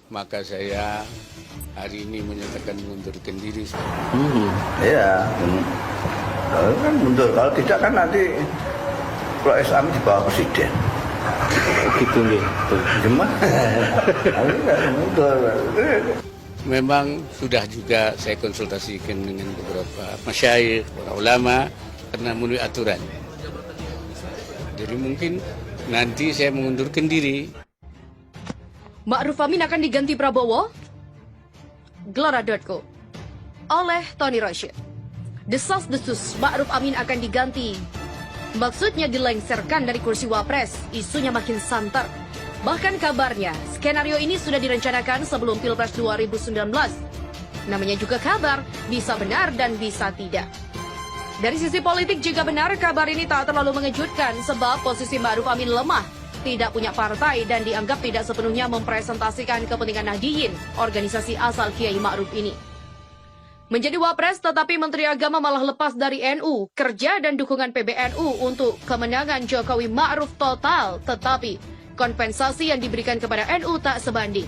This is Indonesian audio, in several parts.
maka saya hari ini menyatakan mengundurkan diri. Iya. Kalau kan mundur, kalau tidak kan nanti kalau SAM di bawah presiden. Gitu nih. Gimana? Mundur. Memang sudah juga saya konsultasikan dengan beberapa masyayikh, para ulama, karena memenuhi aturan. Jadi mungkin nanti saya mengundurkan diri. Ma'ruf Amin akan diganti Prabowo? Gelora.co oleh Tony Rashid. Desas-desus Ma'ruf Amin akan diganti. Maksudnya dilengsarkan dari kursi Wapres, isunya makin santer. Bahkan kabarnya, skenario ini sudah direncanakan sebelum Pilpres 2019. Namanya juga kabar, bisa benar dan bisa tidak. Dari sisi politik jika benar, kabar ini tak terlalu mengejutkan sebab posisi Ma'ruf Amin lemah, tidak punya partai dan dianggap tidak sepenuhnya mempresentasikan kepentingan Nahdliyin, organisasi asal Kiai Ma'ruf ini. Menjadi Wapres tetapi Menteri Agama malah lepas dari NU, kerja dan dukungan PBNU untuk kemenangan Jokowi Ma'ruf total, tetapi kompensasi yang diberikan kepada NU tak sebanding.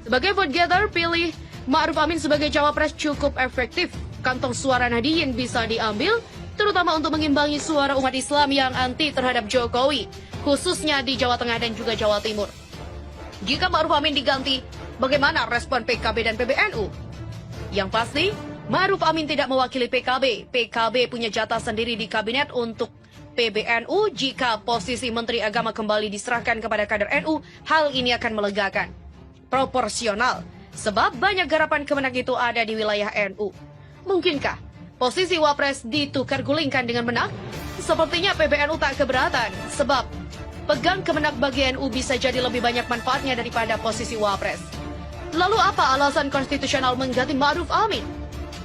Sebagai vote getter, pilih Ma'ruf Amin sebagai Cawapres cukup efektif. Kantong suara Nahdliyin bisa diambil, terutama untuk mengimbangi suara umat Islam yang anti terhadap Jokowi, khususnya di Jawa Tengah dan juga Jawa Timur. Jika Ma'ruf Amin diganti, bagaimana respon PKB dan PBNU? Yang pasti, Ma'ruf Amin tidak mewakili PKB. PKB punya jatah sendiri di kabinet untuk PBNU. Jika posisi Menteri Agama kembali diserahkan kepada kader NU, hal ini akan melegakan. Proporsional, sebab banyak garapan kemenang itu ada di wilayah NU. Mungkinkah posisi Wapres ditukar gulingkan dengan Menak? Sepertinya PBNU tak keberatan, sebab pegang kemenak bagi NU bisa jadi lebih banyak manfaatnya daripada posisi Wapres. Lalu apa alasan konstitusional mengganti Ma'ruf Amin?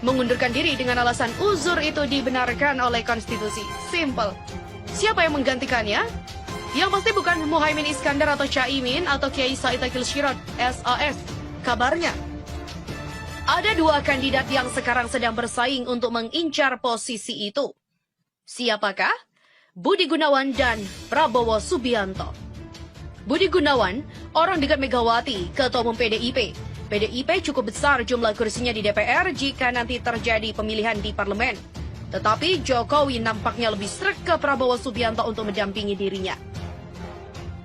Mengundurkan diri dengan alasan uzur itu dibenarkan oleh konstitusi. Simple. Siapa yang menggantikannya? Yang pasti bukan Muhaimin Iskandar atau Caimin atau Kiai Said Akil Sirot SAS. Kabarnya, ada dua kandidat yang sekarang sedang bersaing untuk mengincar posisi itu. Siapakah? Budi Gunawan dan Prabowo Subianto. Budi Gunawan, orang dekat Megawati, Ketua Umum PDIP. PDIP cukup besar jumlah kursinya di DPR jika nanti terjadi pemilihan di parlemen. Tetapi Jokowi nampaknya lebih sreg ke Prabowo Subianto untuk mendampingi dirinya.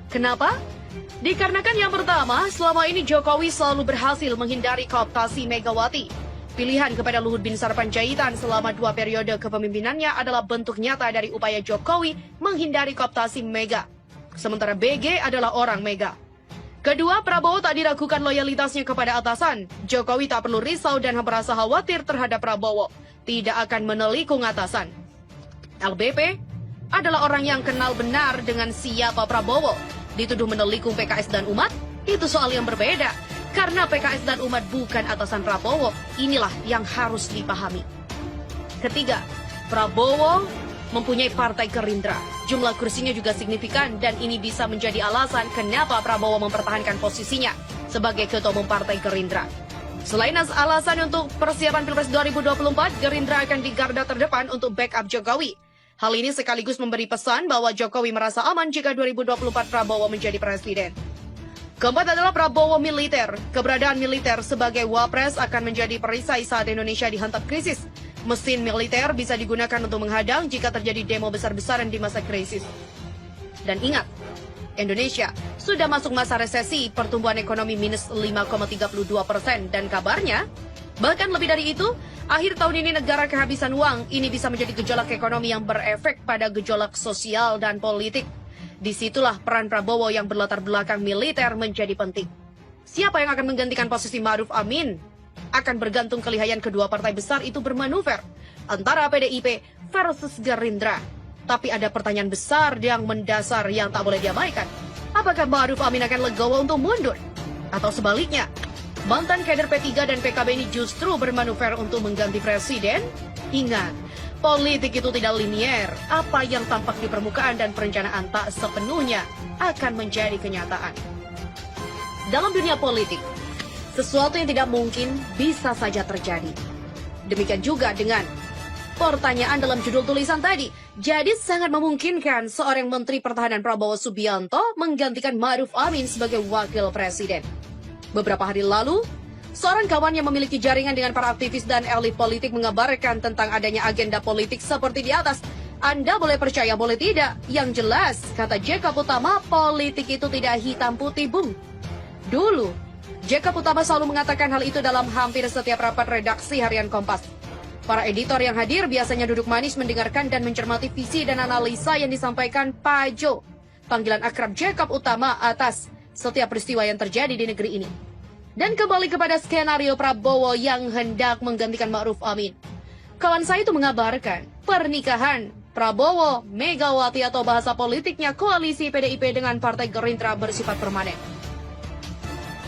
Kenapa? Dikarenakan yang pertama, selama ini Jokowi selalu berhasil menghindari kooptasi Megawati. Pilihan kepada Luhut bin Sarpanjaitan selama 2 periode kepemimpinannya adalah bentuk nyata dari upaya Jokowi menghindari kooptasi Mega. Sementara BG adalah orang Mega. Kedua, Prabowo tak diragukan loyalitasnya kepada atasan. Jokowi tak perlu risau dan merasa khawatir terhadap Prabowo. Tidak akan menelikung atasan. LBP adalah orang yang kenal benar dengan siapa Prabowo. Dituduh menelikung PKS dan umat, itu soal yang berbeda. Karena PKS dan umat bukan atasan Prabowo, inilah yang harus dipahami. Ketiga, Prabowo mempunyai partai Gerindra. Jumlah kursinya juga signifikan dan ini bisa menjadi alasan kenapa Prabowo mempertahankan posisinya sebagai Ketua Umum Partai Gerindra. Selain alasan untuk persiapan Pilpres 2024, Gerindra akan di garda terdepan untuk backup Jokowi. Hal ini sekaligus memberi pesan bahwa Jokowi merasa aman jika 2024 Prabowo menjadi presiden. Keempat adalah Prabowo militer. Keberadaan militer sebagai Wapres akan menjadi perisai saat Indonesia dihantam krisis. Mesin militer bisa digunakan untuk menghadang jika terjadi demo besar-besaran di masa krisis. Dan ingat, Indonesia sudah masuk masa resesi, pertumbuhan ekonomi minus 5,32% dan kabarnya, bahkan lebih dari itu, akhir tahun ini negara kehabisan uang. Ini bisa menjadi gejolak ekonomi yang berefek pada gejolak sosial dan politik. Disitulah peran Prabowo yang berlatar belakang militer menjadi penting. Siapa yang akan menggantikan posisi Ma'ruf Amin? Akan bergantung kelihayan kedua partai besar itu bermanuver antara PDIP versus Gerindra. Tapi ada pertanyaan besar yang mendasar yang tak boleh diabaikan. Apakah Ma'ruf Amin akan legowo untuk mundur? Atau sebaliknya, mantan kader P3 dan PKB ini justru bermanuver untuk mengganti presiden? Ingat, politik itu tidak linier. Apa yang tampak di permukaan dan perencanaan tak sepenuhnya akan menjadi kenyataan. Dalam dunia politik, sesuatu yang tidak mungkin bisa saja terjadi. Demikian juga dengan pertanyaan dalam judul tulisan tadi. Jadi sangat memungkinkan seorang Menteri Pertahanan Prabowo Subianto menggantikan Ma'ruf Amin sebagai wakil presiden. Beberapa hari lalu, seorang kawan yang memiliki jaringan dengan para aktivis dan elit politik mengabarkan tentang adanya agenda politik seperti di atas. Anda boleh percaya, boleh tidak. Yang jelas, kata Jacob Utama, politik itu tidak hitam putih, Bung. Dulu, Jacob Utama selalu mengatakan hal itu dalam hampir setiap rapat redaksi harian Kompas. Para editor yang hadir biasanya duduk manis mendengarkan dan mencermati visi dan analisa yang disampaikan Pak Jo, panggilan akrab Jacob Utama atas setiap peristiwa yang terjadi di negeri ini. Dan kembali kepada skenario Prabowo yang hendak menggantikan Ma'ruf Amin. Kawan saya itu mengabarkan pernikahan Prabowo, Megawati atau bahasa politiknya koalisi PDIP dengan Partai Gerindra bersifat permanen.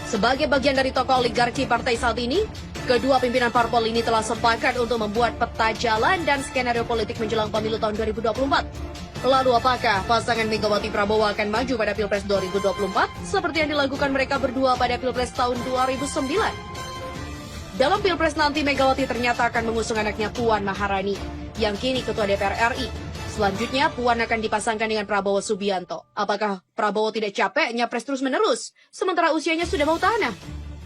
Sebagai bagian dari tokoh oligarki partai saat ini, kedua pimpinan parpol ini telah sepakat untuk membuat peta jalan dan skenario politik menjelang pemilu tahun 2024. Lalu apakah pasangan Megawati Prabowo akan maju pada Pilpres 2024 seperti yang dilakukan mereka berdua pada Pilpres tahun 2009? Dalam Pilpres nanti Megawati ternyata akan mengusung anaknya Puan Maharani yang kini Ketua DPR RI. Selanjutnya Puan akan dipasangkan dengan Prabowo Subianto. Apakah Prabowo tidak capek nyapres terus-menerus sementara usianya sudah mau tanah?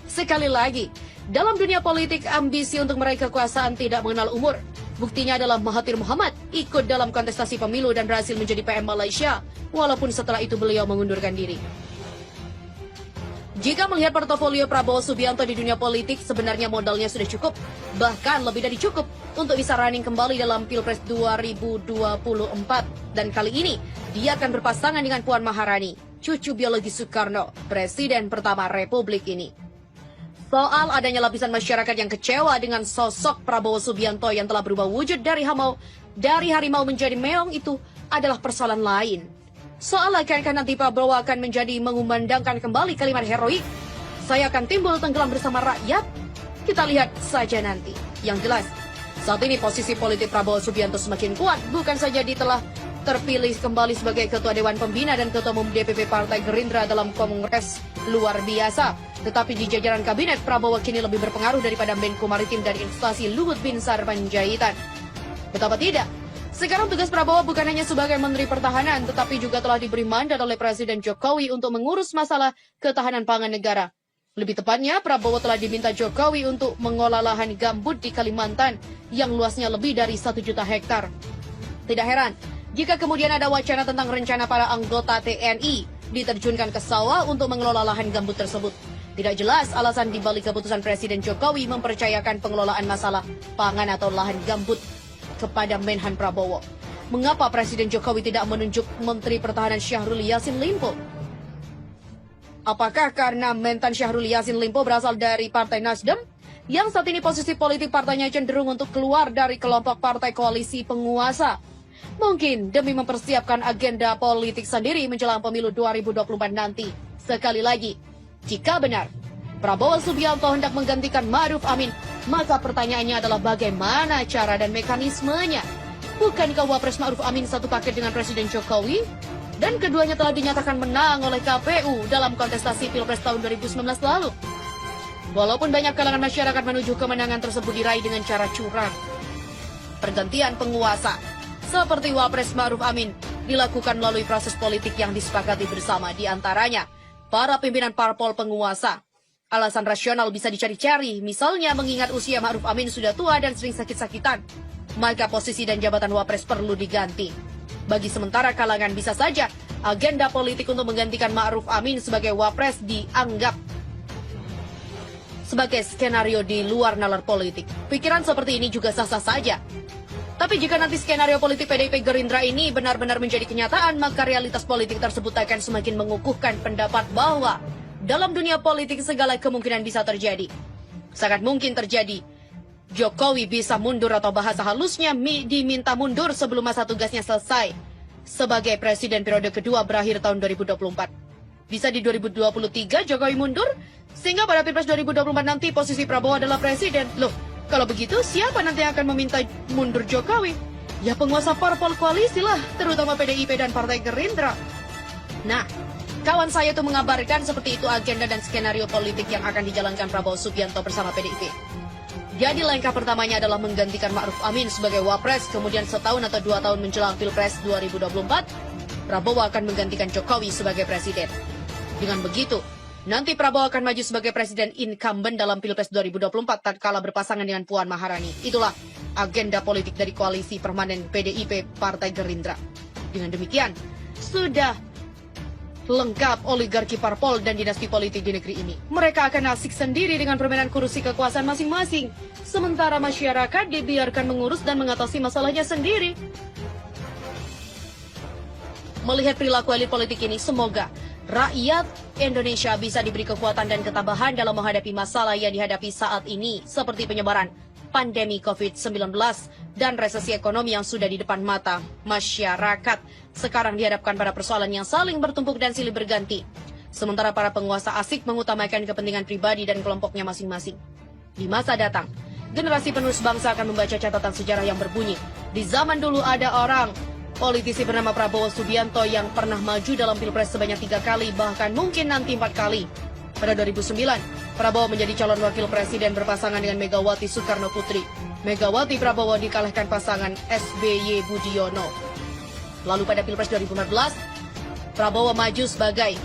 Sekali lagi, dalam dunia politik ambisi untuk meraih kekuasaan tidak mengenal umur. Buktinya adalah Mahathir Mohamad ikut dalam kontestasi pemilu dan berhasil menjadi PM Malaysia, walaupun setelah itu beliau mengundurkan diri. Jika melihat portofolio Prabowo Subianto di dunia politik, sebenarnya modalnya sudah cukup, bahkan lebih dari cukup, untuk bisa running kembali dalam Pilpres 2024. Dan kali ini, dia akan berpasangan dengan Puan Maharani, cucu biologi Soekarno, Presiden pertama Republik ini. Soal adanya lapisan masyarakat yang kecewa dengan sosok Prabowo Subianto yang telah berubah wujud dari harimau menjadi meong itu adalah persoalan lain. Soal akankah nanti Prabowo akan menjadi mengumandangkan kembali kalimat heroik, saya akan timbul tenggelam bersama rakyat? Kita lihat saja nanti. Yang jelas, saat ini posisi politik Prabowo Subianto semakin kuat, bukan saja dia telah terpilih kembali sebagai Ketua Dewan Pembina dan Ketua Umum DPP Partai Gerindra dalam Kongres luar biasa. Tetapi di jajaran kabinet, Prabowo kini lebih berpengaruh daripada Menko Maritim dan Investasi Luhut Binsar Panjaitan. Betapa tidak? Sekarang tugas Prabowo bukan hanya sebagai Menteri Pertahanan, tetapi juga telah diberi mandat oleh Presiden Jokowi untuk mengurus masalah ketahanan pangan negara. Lebih tepatnya, Prabowo telah diminta Jokowi untuk mengolah lahan gambut di Kalimantan yang luasnya lebih dari 1 juta hektar. Tidak heran jika kemudian ada wacana tentang rencana para anggota TNI diterjunkan ke sawah untuk mengelola lahan gambut tersebut. Tidak jelas alasan dibalik keputusan Presiden Jokowi mempercayakan pengelolaan masalah pangan atau lahan gambut kepada Menhan Prabowo. Mengapa Presiden Jokowi tidak menunjuk Menteri Pertahanan Syahrul Yassin Limpo? Apakah karena Mentan Syahrul Yassin Limpo berasal dari Partai Nasdem, yang saat ini posisi politik partainya cenderung untuk keluar dari kelompok partai koalisi penguasa? Mungkin demi mempersiapkan agenda politik sendiri menjelang pemilu 2024 nanti. Sekali lagi, jika benar Prabowo Subianto hendak menggantikan Ma'ruf Amin, maka pertanyaannya adalah bagaimana cara dan mekanismenya? Bukankah Wapres Ma'ruf Amin satu paket dengan Presiden Jokowi? Dan keduanya telah dinyatakan menang oleh KPU dalam kontestasi Pilpres tahun 2019 lalu. Walaupun banyak kalangan masyarakat menuju kemenangan tersebut diraih dengan cara curang, pergantian penguasa seperti Wapres Ma'ruf Amin dilakukan melalui proses politik yang disepakati bersama, di antaranya para pimpinan parpol penguasa. Alasan rasional bisa dicari-cari, misalnya mengingat usia Ma'ruf Amin sudah tua dan sering sakit-sakitan, maka posisi dan jabatan Wapres perlu diganti. Bagi sementara kalangan bisa saja agenda politik untuk menggantikan Ma'ruf Amin sebagai Wapres dianggap sebagai skenario di luar nalar politik. Pikiran seperti ini juga sah-sah saja. Tapi jika nanti skenario politik PDIP Gerindra ini benar-benar menjadi kenyataan, maka realitas politik tersebut akan semakin mengukuhkan pendapat bahwa dalam dunia politik segala kemungkinan bisa terjadi. Sangat mungkin terjadi Jokowi bisa mundur atau bahasa halusnya diminta mundur sebelum masa tugasnya selesai sebagai presiden periode kedua berakhir tahun 2024. Bisa di 2023 Jokowi mundur, sehingga pada Pilpres 2024 nanti posisi Prabowo adalah presiden. Loh, kalau begitu, siapa nanti yang akan meminta mundur Jokowi? Ya penguasa parpol koalisi lah, terutama PDIP dan Partai Gerindra. Nah, kawan saya itu mengabarkan seperti itu agenda dan skenario politik yang akan dijalankan Prabowo Subianto bersama PDIP. Jadi langkah pertamanya adalah menggantikan Ma'ruf Amin sebagai Wapres, kemudian setahun atau 2 tahun menjelang Pilpres 2024, Prabowo akan menggantikan Jokowi sebagai presiden. Dengan begitu, Nanti Prabowo akan maju sebagai presiden incumbent dalam Pilpres 2024 tatkala berpasangan dengan Puan Maharani. Itulah agenda politik dari koalisi permanen PDIP Partai Gerindra. Dengan demikian, sudah lengkap oligarki parpol dan dinasti politik di negeri ini. Mereka akan asik sendiri dengan permainan kursi kekuasaan masing-masing. Sementara masyarakat dibiarkan mengurus dan mengatasi masalahnya sendiri. Melihat perilaku elit politik ini, semoga rakyat Indonesia bisa diberi kekuatan dan ketabahan dalam menghadapi masalah yang dihadapi saat ini, seperti penyebaran pandemi COVID-19 dan resesi ekonomi yang sudah di depan mata masyarakat. Sekarang dihadapkan pada persoalan yang saling bertumpuk dan silih berganti. Sementara para penguasa asik mengutamakan kepentingan pribadi dan kelompoknya masing-masing. Di masa datang, generasi penerus bangsa akan membaca catatan sejarah yang berbunyi. Di zaman dulu ada orang, politisi bernama Prabowo Subianto yang pernah maju dalam Pilpres sebanyak 3 kali, bahkan mungkin nanti 4 kali. Pada 2009, Prabowo menjadi calon wakil presiden berpasangan dengan Megawati Soekarno Putri. Megawati Prabowo dikalahkan pasangan SBY Budiono. Lalu pada Pilpres 2014, Prabowo maju sebagai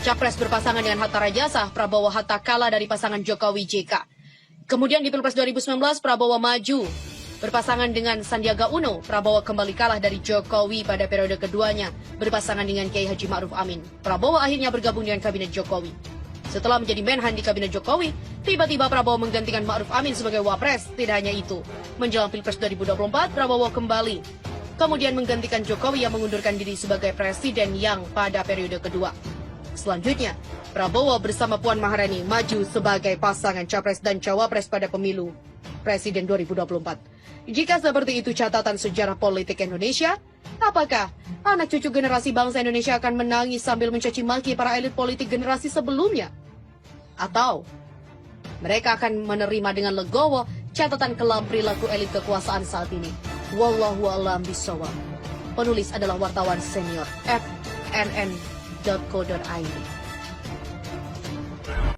capres berpasangan dengan Hatta Rajasa. Prabowo Hatta kalah dari pasangan Jokowi JK. Kemudian di Pilpres 2019, Prabowo maju berpasangan dengan Sandiaga Uno. Prabowo kembali kalah dari Jokowi pada periode keduanya, berpasangan dengan Kiai Haji Ma'ruf Amin. Prabowo akhirnya bergabung dengan kabinet Jokowi. Setelah menjadi menhan di kabinet Jokowi, tiba-tiba Prabowo menggantikan Ma'ruf Amin sebagai wapres. Tidak hanya itu, menjelang Pilpres 2024, Prabowo kembali kemudian menggantikan Jokowi yang mengundurkan diri sebagai presiden yang pada periode kedua. Selanjutnya, Prabowo bersama Puan Maharani maju sebagai pasangan capres dan cawapres pada pemilu presiden 2024. Jika seperti itu catatan sejarah politik Indonesia, apakah anak cucu generasi bangsa Indonesia akan menangis sambil mencaci maki para elit politik generasi sebelumnya? Atau mereka akan menerima dengan legowo catatan kelam perilaku elit kekuasaan saat ini? Wallahu a'lam bishawab. Penulis adalah wartawan senior FNN.co.id.